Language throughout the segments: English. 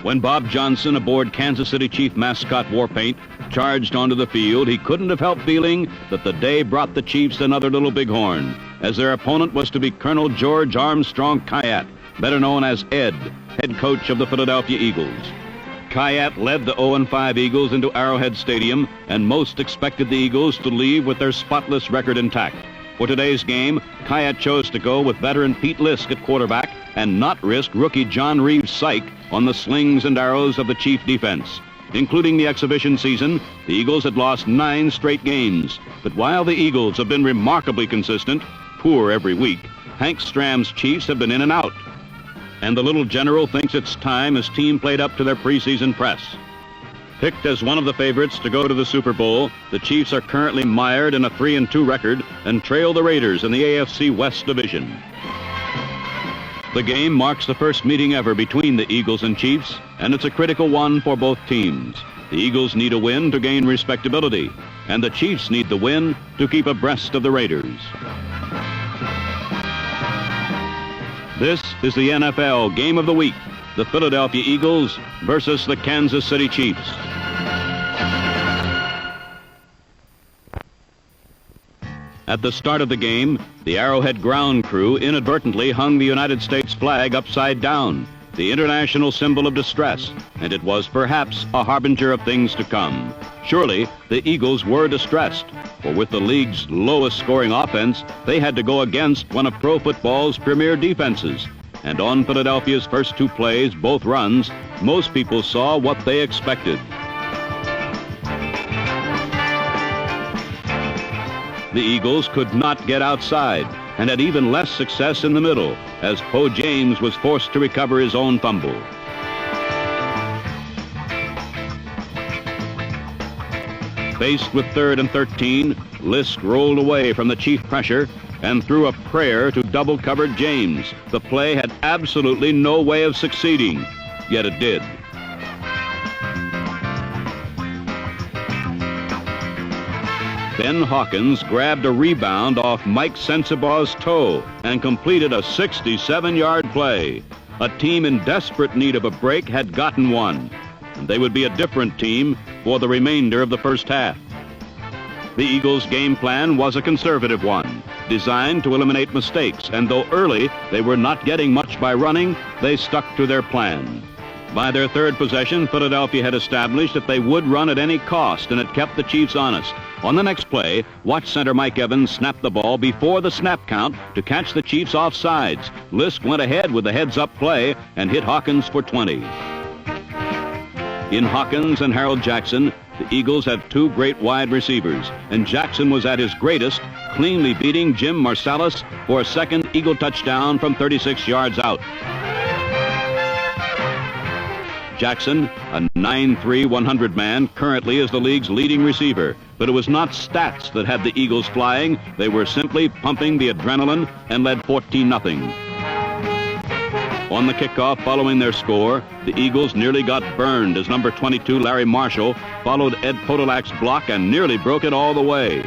When Bob Johnson, aboard Kansas City Chief mascot Warpaint, charged onto the field, he couldn't have helped feeling that the day brought the Chiefs another little bighorn, as their opponent was to be Colonel George Armstrong Kayat, better known as Ed, head coach of the Philadelphia Eagles. Kayat led the 0-5 Eagles into Arrowhead Stadium, and most expected the Eagles to leave with their spotless record intact. For today's game, Kayat chose to go with veteran Pete Lisk at quarterback and not risk rookie John Reeves Syke on the slings and arrows of the Chief defense. Including the exhibition season, the Eagles had lost 9 straight games. But while the Eagles have been remarkably consistent, poor every week, Hank Stram's Chiefs have been in and out. And the little general thinks it's time his team played up to their preseason press. Picked as one of the favorites to go to the Super Bowl, the Chiefs are currently mired in a 3-2 record and trail the Raiders in the AFC West Division. The game marks the first meeting ever between the Eagles and Chiefs, and it's a critical one for both teams. The Eagles need a win to gain respectability, and the Chiefs need the win to keep abreast of the Raiders. This is the NFL Game of the Week, the Philadelphia Eagles versus the Kansas City Chiefs. At the start of the game, the Arrowhead ground crew inadvertently hung the United States flag upside down, the international symbol of distress, and it was perhaps a harbinger of things to come. Surely, the Eagles were distressed, for with the league's lowest scoring offense, they had to go against one of pro football's premier defenses. And on Philadelphia's first 2 plays, both runs, most people saw what they expected. The Eagles could not get outside and had even less success in the middle as Poe James was forced to recover his own fumble. Faced with 3rd and 13, Lisk rolled away from the Chief pressure and threw a prayer to double-covered James. The play had absolutely no way of succeeding, yet it did. Ben Hawkins grabbed a rebound off Mike Sensabaugh's toe and completed a 67-yard play. A team in desperate need of a break had gotten one, and they would be a different team for the remainder of the first half. The Eagles' game plan was a conservative one, designed to eliminate mistakes, and though early they were not getting much by running, they stuck to their plan. By their 3rd possession, Philadelphia had established that they would run at any cost, and it kept the Chiefs honest. On the next play, watch center Mike Evans snap the ball before the snap count to catch the Chiefs off sides. Lisk went ahead with the heads-up play and hit Hawkins for 20. In Hawkins and Harold Jackson, the Eagles had 2 great wide receivers, and Jackson was at his greatest, cleanly beating Jim Marsalis for a 2nd Eagle touchdown from 36 yards out. Jackson, a 9'3", 100 man, currently is the league's leading receiver. But it was not stats that had the Eagles flying. They were simply pumping the adrenaline and led 14-0. On the kickoff following their score, the Eagles nearly got burned as number 22 Larry Marshall followed Ed Podolak's block and nearly broke it all the way.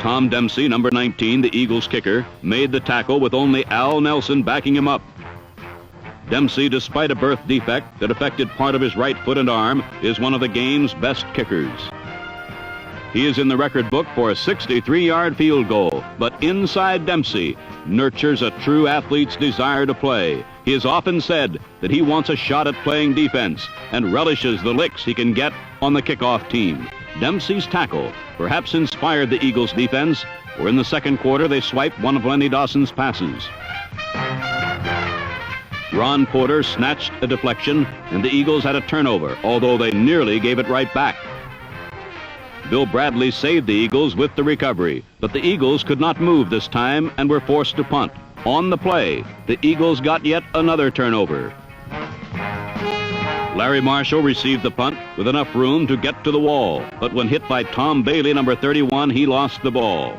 Tom Dempsey, number 19, the Eagles kicker, made the tackle with only Al Nelson backing him up. Dempsey, despite a birth defect that affected part of his right foot and arm, is one of the game's best kickers. He is in the record book for a 63-yard field goal, but inside Dempsey nurtures a true athlete's desire to play. He has often said that he wants a shot at playing defense and relishes the licks he can get on the kickoff team. Dempsey's tackle perhaps inspired the Eagles' defense, for in the 2nd quarter they swiped one of Lenny Dawson's passes. Ron Porter snatched a deflection, and the Eagles had a turnover, although they nearly gave it right back. Bill Bradley saved the Eagles with the recovery, but the Eagles could not move this time and were forced to punt. On the play, the Eagles got yet another turnover. Larry Marshall received the punt with enough room to get to the wall, but when hit by Tom Bailey, number 31, he lost the ball.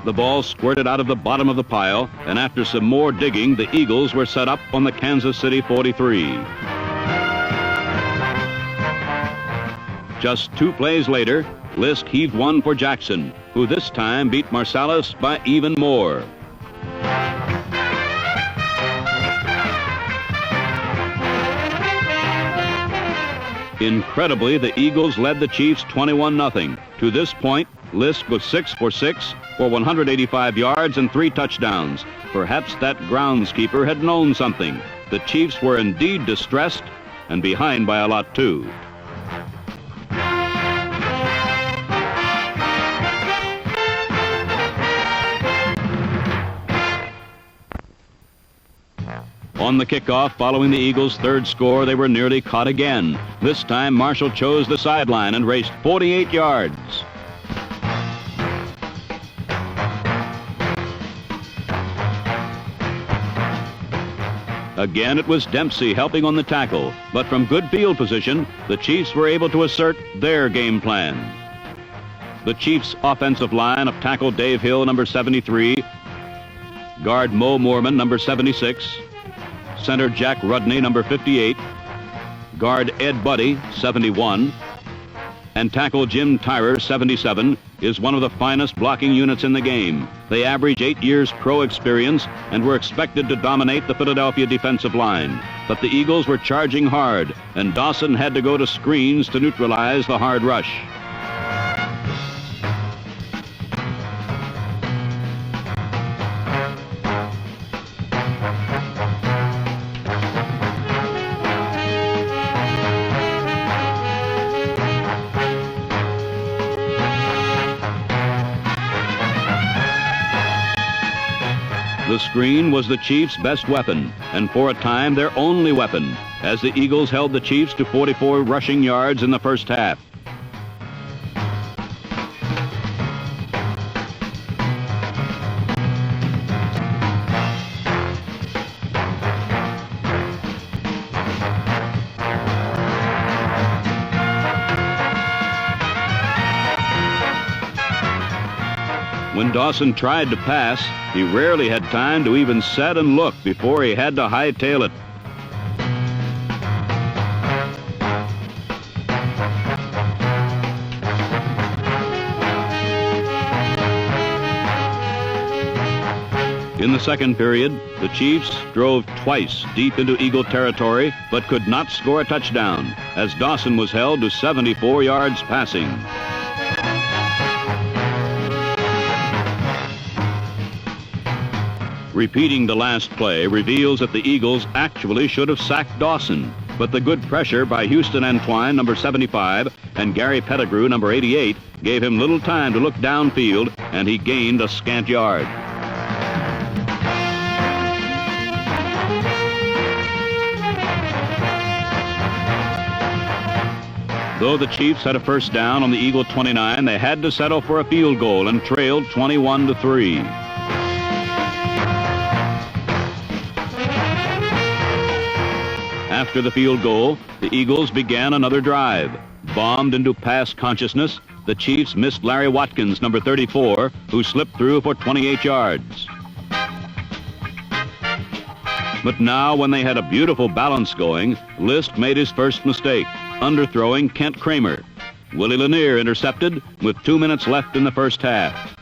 The ball squirted out of the bottom of the pile, and after some more digging, the Eagles were set up on the Kansas City 43. Just 2 plays later, Lisk heaved one for Jackson, who this time beat Marsalis by even more. Incredibly, the Eagles led the Chiefs 21-0. To this point, Lisk was 6 for 6 for 185 yards and 3 touchdowns. Perhaps that groundskeeper had known something. The Chiefs were indeed distressed and behind by a lot, too. On the kickoff, following the Eagles' third score, they were nearly caught again. This time, Marshall chose the sideline and raced 48 yards. Again, it was Dempsey helping on the tackle, but from good field position, the Chiefs were able to assert their game plan. The Chiefs' offensive line of tackle Dave Hill, number 73, guard Mo Moorman, number 76, center Jack Rudney, number 58, guard Ed Buddy, 71, and tackle Jim Tyrer, 77, is one of the finest blocking units in the game. They average 8 years pro experience and were expected to dominate the Philadelphia defensive line. But the Eagles were charging hard, and Dawson had to go to screens to neutralize the hard rush. The screen was the Chiefs' best weapon, and for a time their only weapon, as the Eagles held the Chiefs to 44 rushing yards in the first half. When Dawson tried to pass, he rarely had time to even set and look before he had to hightail it. In the second period, the Chiefs drove twice deep into Eagle territory, but could not score a touchdown, as Dawson was held to 74 yards passing. Repeating the last play reveals that the Eagles actually should have sacked Dawson, but the good pressure by Houston Antwine, number 75, and Gary Pettigrew, number 88, gave him little time to look downfield, and he gained a scant yard. Though the Chiefs had a first down on the Eagle 29, they had to settle for a field goal and trailed 21-3. After the field goal, the Eagles began another drive. Bombed into pass consciousness, the Chiefs missed Larry Watkins, number 34, who slipped through for 28 yards. But now, when they had a beautiful balance going, Lisk made his first mistake, underthrowing Kent Kramer. Willie Lanier intercepted with 2 minutes left in the first half.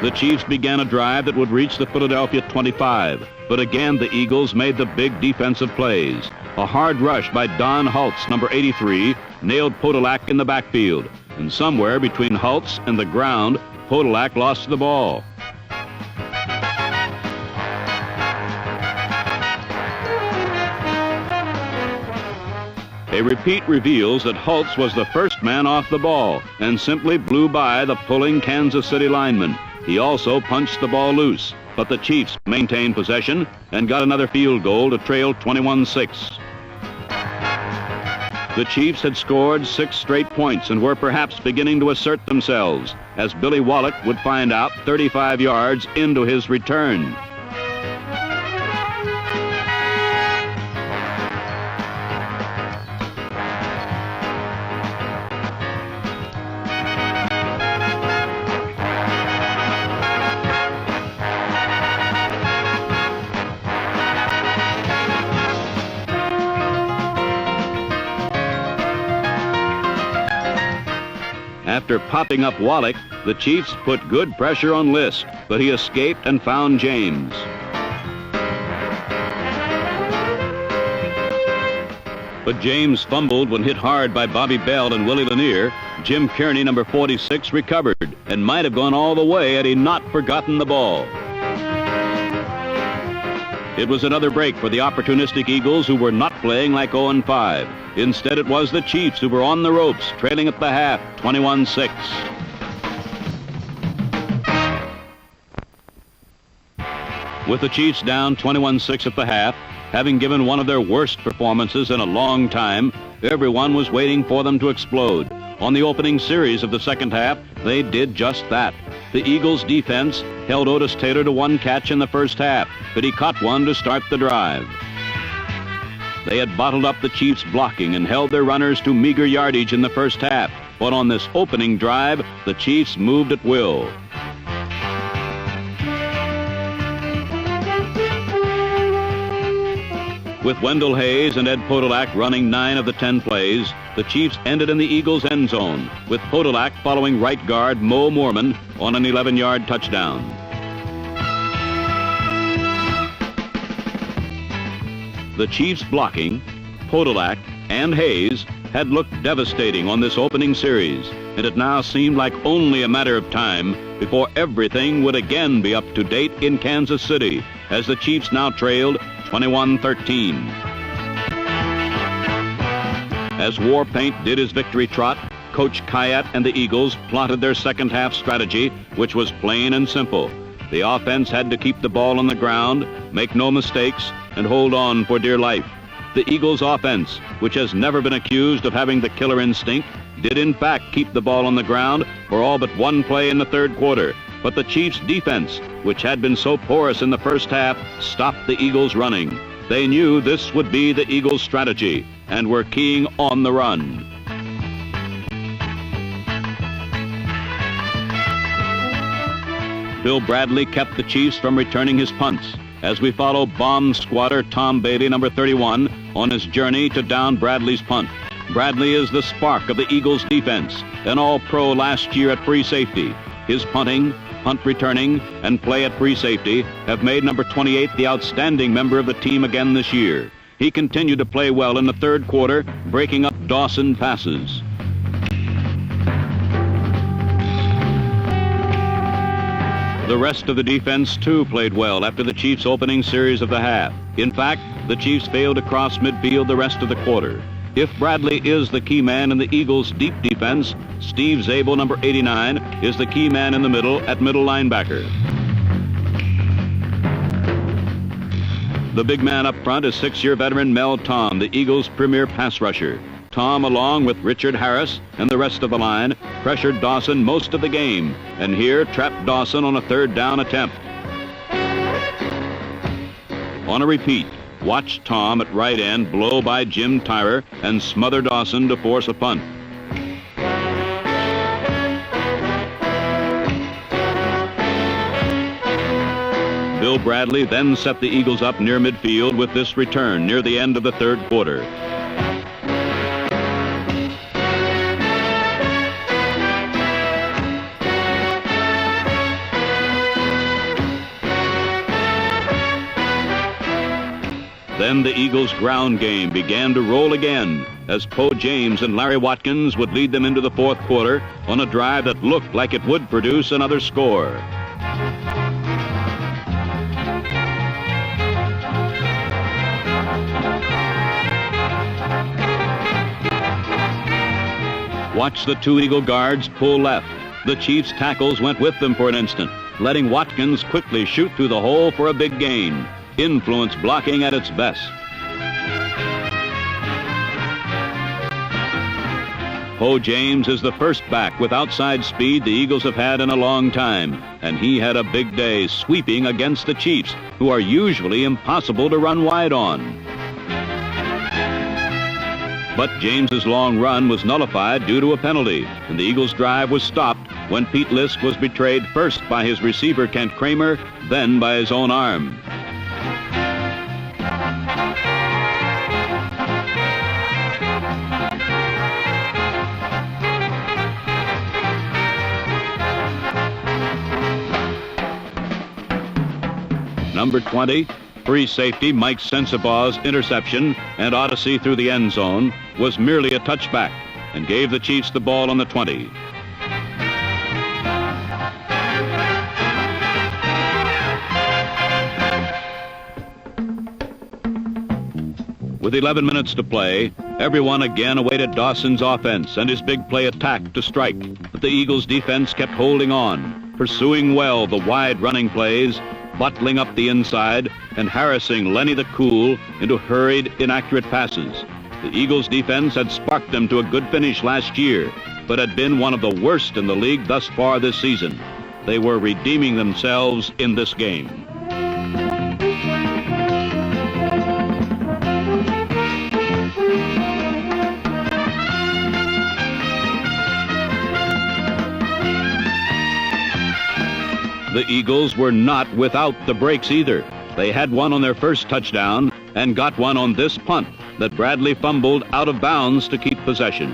The Chiefs began a drive that would reach the Philadelphia 25, but again the Eagles made the big defensive plays. A hard rush by Don Hultz, number 83, nailed Podolak in the backfield, and somewhere between Hultz and the ground, Podolak lost the ball. A repeat reveals that Hultz was the first man off the ball and simply blew by the pulling Kansas City lineman. He also punched the ball loose, but the Chiefs maintained possession and got another field goal to trail 21-6. The Chiefs had scored 6 straight points and were perhaps beginning to assert themselves, as Billy Wallach would find out 35 yards into his return. After popping up Wallach, the Chiefs put good pressure on Lisk, but he escaped and found James. But James fumbled when hit hard by Bobby Bell and Willie Lanier. Jim Kearney, number 46, recovered and might have gone all the way had he not forgotten the ball. It was another break for the opportunistic Eagles, who were not playing like 0-5. Instead, it was the Chiefs who were on the ropes, trailing at the half, 21-6. With the Chiefs down 21-6 at the half, having given one of their worst performances in a long time, everyone was waiting for them to explode. On the opening series of the second half, they did just that. The Eagles' defense held Otis Taylor to one catch in the first half, but he caught one to start the drive. They had bottled up the Chiefs' blocking and held their runners to meager yardage in the first half, but on this opening drive, the Chiefs moved at will. With Wendell Hayes and Ed Podolak running 9 of the 10 plays, the Chiefs ended in the Eagles' end zone, with Podolak following right guard Mo Moorman on an 11-yard touchdown. The Chiefs' blocking, Podolak, and Hayes had looked devastating on this opening series, and it now seemed like only a matter of time before everything would again be up to date in Kansas City, as the Chiefs now trailed 21-13. As Warpaint did his victory trot, Coach Kayat and the Eagles plotted their second half strategy, which was plain and simple. The offense had to keep the ball on the ground, make no mistakes, and hold on for dear life. The Eagles' offense, which has never been accused of having the killer instinct, did in fact keep the ball on the ground for all but one play in the third quarter. But the Chiefs' defense, which had been so porous in the first half, stopped the Eagles running. They knew this would be the Eagles' strategy and were keying on the run. Bill Bradley kept the Chiefs from returning his punts, as we follow bomb squatter Tom Bailey, number 31, on his journey to down Bradley's punt. Bradley is the spark of the Eagles' defense, an All-Pro last year at free safety. His punting, punt returning, and play at free safety have made number 28 the outstanding member of the team again this year. He continued to play well in the third quarter, breaking up Dawson passes. The rest of the defense, too, played well after the Chiefs' opening series of the half. In fact, the Chiefs failed to cross midfield the rest of the quarter. If Bradley is the key man in the Eagles' deep defense, Steve Zabel, number 89, is the key man in the middle at middle linebacker. The big man up front is 6-year veteran Mel Tom, the Eagles' premier pass rusher. Tom, along with Richard Harris and the rest of the line, pressured Dawson most of the game, and here trapped Dawson on a third down attempt. On a repeat, watch Tom at right end blow by Jim Tyrer and smother Dawson to force a punt. Bill Bradley then set the Eagles up near midfield with this return near the end of the third quarter. Then the Eagles' ground game began to roll again as Poe James and Larry Watkins would lead them into the fourth quarter on a drive that looked like it would produce another score. Watch the two Eagle guards pull left. The Chiefs' tackles went with them for an instant, letting Watkins quickly shoot through the hole for a big gain. Influence blocking at its best. Poe James is the first back with outside speed the Eagles have had in a long time, and he had a big day sweeping against the Chiefs, who are usually impossible to run wide on. But James's long run was nullified due to a penalty, and the Eagles' drive was stopped when Pete Lisk was betrayed first by his receiver Kent Kramer, then by his own arm. Number 20, free safety Mike Sensabaugh's interception and odyssey through the end zone was merely a touchback and gave the Chiefs the ball on the 20. With 11 minutes to play, everyone again awaited Dawson's offense and his big play attack to strike. But the Eagles' defense kept holding on, pursuing well the wide running plays, bottling up the inside, and harassing Lenny the Cool into hurried, inaccurate passes. The Eagles' defense had sparked them to a good finish last year, but had been one of the worst in the league thus far this season. They were redeeming themselves in this game. The Eagles were not without the breaks either. They had one on their first touchdown and got one on this punt that Bradley fumbled out of bounds to keep possession.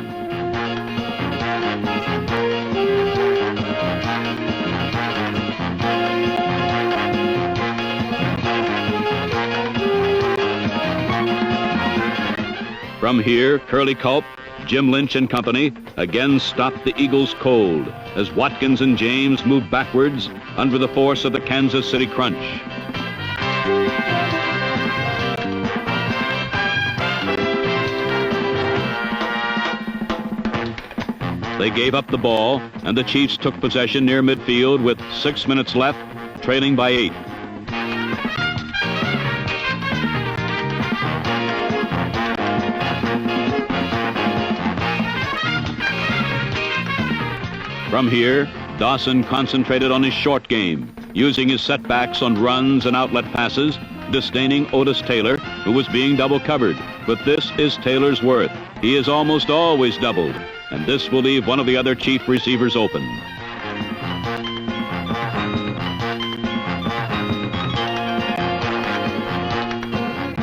From here, Curly Culp, Jim Lynch and company again stopped the Eagles cold as Watkins and James moved backwards under the force of the Kansas City crunch. They gave up the ball, and the Chiefs took possession near midfield with 6 minutes left, trailing by 8. From here, Dawson concentrated on his short game, using his setbacks on runs and outlet passes, disdaining Otis Taylor, who was being double covered. But this is Taylor's worth. He is almost always doubled, and this will leave one of the other Chief receivers open.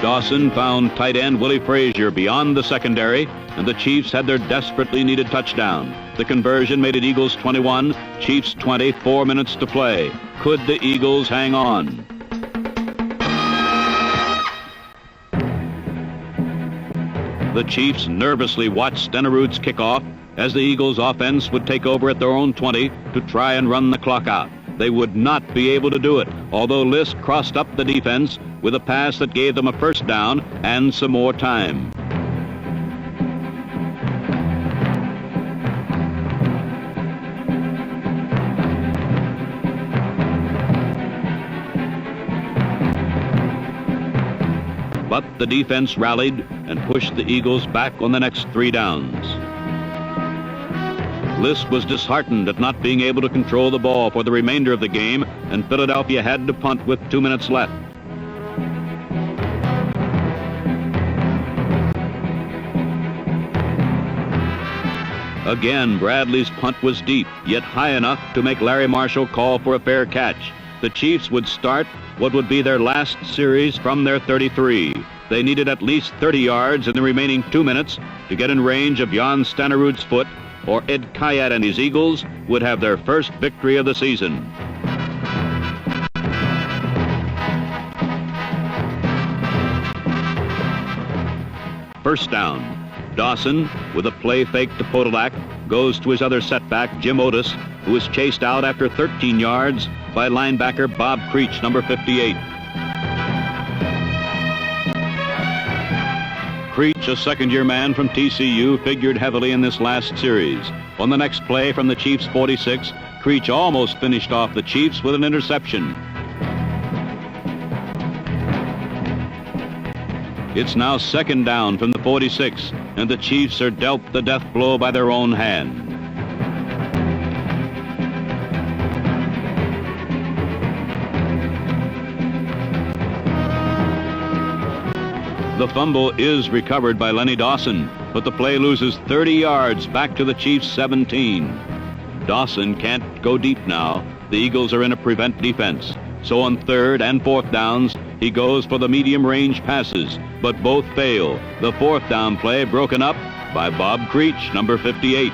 Dawson found tight end Willie Frazier beyond the secondary, and the Chiefs had their desperately needed touchdown. The conversion made it Eagles 21, Chiefs 20, 4 minutes to play. Could the Eagles hang on? The Chiefs nervously watched Stenerud's kickoff as the Eagles' offense would take over at their own 20 to try and run the clock out. They would not be able to do it, although Lisk crossed up the defense with a pass that gave them a first down and some more time. But the defense rallied and pushed the Eagles back on the next 3 downs. Lisk was disheartened at not being able to control the ball for the remainder of the game, and Philadelphia had to punt with 2 minutes left. Again, Bradley's punt was deep, yet high enough to make Larry Marshall call for a fair catch. The Chiefs would start what would be their last series from their 33. They needed at least 30 yards in the remaining 2 minutes to get in range of Jan Stenerud's foot, or Ed Kayat and his Eagles would have their first victory of the season. First down. Dawson, with a play fake to Podolak, goes to his other setback, Jim Otis, who is chased out after 13 yards by linebacker Bob Creech, number 58. Creech, a second-year man from TCU, figured heavily in this last series. On the next play from the Chiefs' 46, Creech almost finished off the Chiefs with an interception. It's now second down from the 46, and the Chiefs are dealt the death blow by their own hand. The fumble is recovered by Lenny Dawson, but the play loses 30 yards back to the Chiefs' 17. Dawson can't go deep now. The Eagles are in a prevent defense. So on third and fourth downs, he goes for the medium-range passes, but both fail. The fourth down play broken up by Bob Creech, number 58.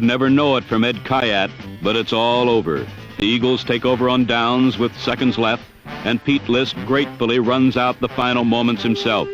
would never know it from Ed Kayat, but it's all over. The Eagles take over on downs with seconds left, and Pete List gratefully runs out the final moments himself.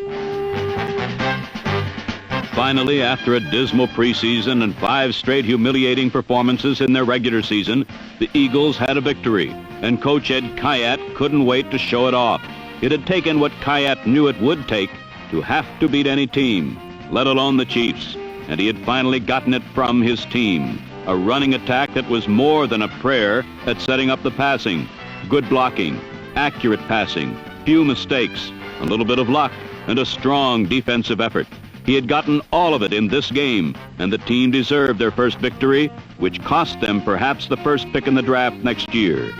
Finally, after a dismal preseason and 5 straight humiliating performances in their regular season, the Eagles had a victory, and Coach Ed Kayat couldn't wait to show it off. It had taken what Kayat knew it would take to have to beat any team, let alone the Chiefs, and he had finally gotten it from his team. A running attack that was more than a prayer at setting up the passing. Good blocking, accurate passing, few mistakes, a little bit of luck, and a strong defensive effort. He had gotten all of it in this game, and the team deserved their first victory, which cost them perhaps the first pick in the draft next year.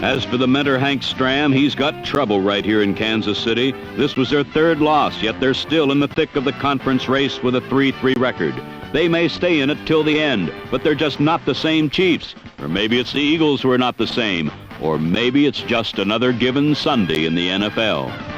As for the mentor Hank Stram, he's got trouble right here in Kansas City. This was their 3rd loss, yet they're still in the thick of the conference race with a 3-3 record. They may stay in it till the end, but they're just not the same Chiefs. Or maybe it's the Eagles who are not the same. Or maybe it's just another given Sunday in the NFL.